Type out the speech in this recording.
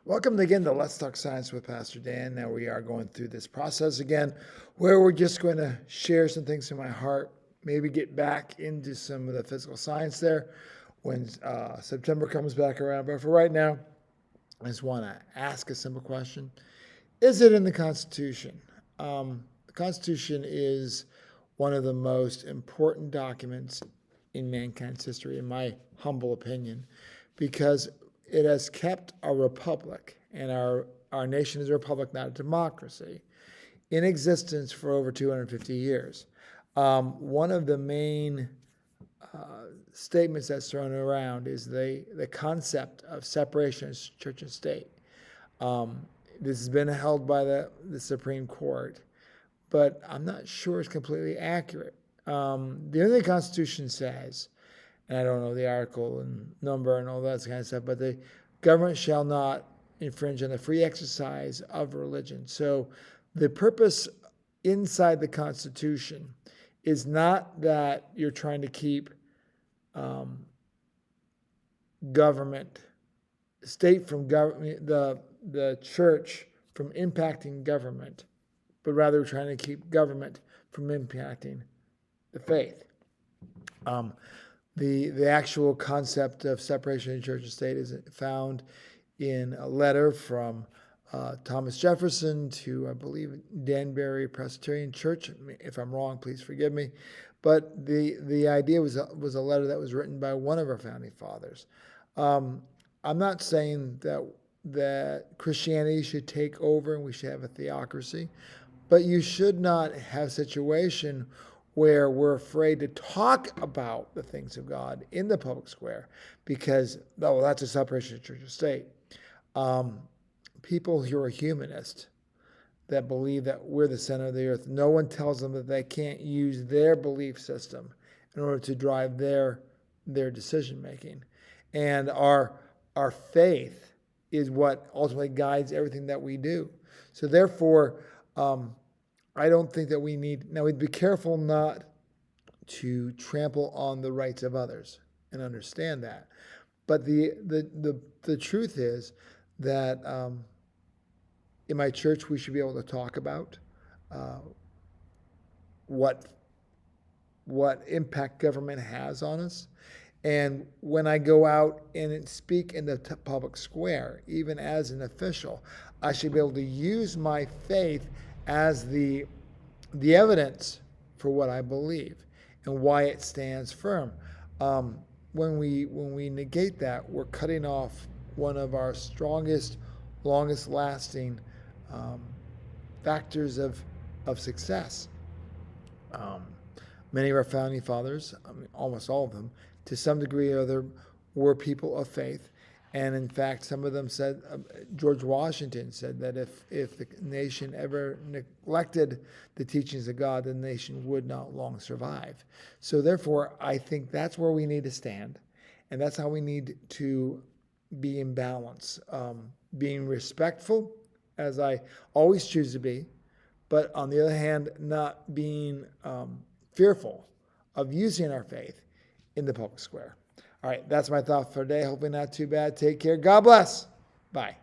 Welcome again to Let's Talk Science with Pastor Dan. Now we are going through this process again where we're just going to share some things in my heart, maybe get back into some of the physical science there when September comes back around. But for right now, I just want to ask a simple question. Is it in the Constitution? The Constitution is one of the most important documents in mankind's history, in my humble opinion, because it has kept a republic, and our nation is a republic, not a democracy, in existence for over 250 years. One of the main statements that's thrown around is the concept of separation of church and state. This has been held by the Supreme Court, but I'm not sure it's completely accurate. The only Constitution says, and I don't know the article and number and all that kind of stuff, but the government shall not infringe on the free exercise of religion. So the purpose inside the Constitution is not that you're trying to keep government, state from government, the church from impacting government, but rather trying to keep government from impacting the faith. The actual concept of separation of church and state is found in a letter from Thomas Jefferson to, I believe, Danbury Presbyterian Church. If I'm wrong, please forgive me. But the idea was a letter that was written by one of our founding fathers. I'm not saying that Christianity should take over and we should have a theocracy, but you should not have a situation where we're afraid to talk about the things of God in the public square because, that's a separation of church and state. People who are humanist that believe that we're the center of the earth, no one tells them that they can't use their belief system in order to drive their decision making. And our faith is what ultimately guides everything that we do. So therefore, I don't think that we'd be careful not to trample on the rights of others and understand that. But the truth is that in my church, we should be able to talk about what impact government has on us. And when I go out and speak in the public square, even as an official, I should be able to use my faith as the evidence for what I believe and why it stands firm. When we negate that, we're cutting off one of our strongest, longest lasting factors of success. Many of our founding fathers, almost all of them, to some degree or other, were people of faith. And in fact, some of them said, George Washington said that if the nation ever neglected the teachings of God, the nation would not long survive. So therefore, I think that's where we need to stand. And that's how we need to be in balance, being respectful, as I always choose to be, but on the other hand, not being fearful of using our faith in the public square. All right, that's my thought for today. Hopefully not too bad. Take care. God bless. Bye.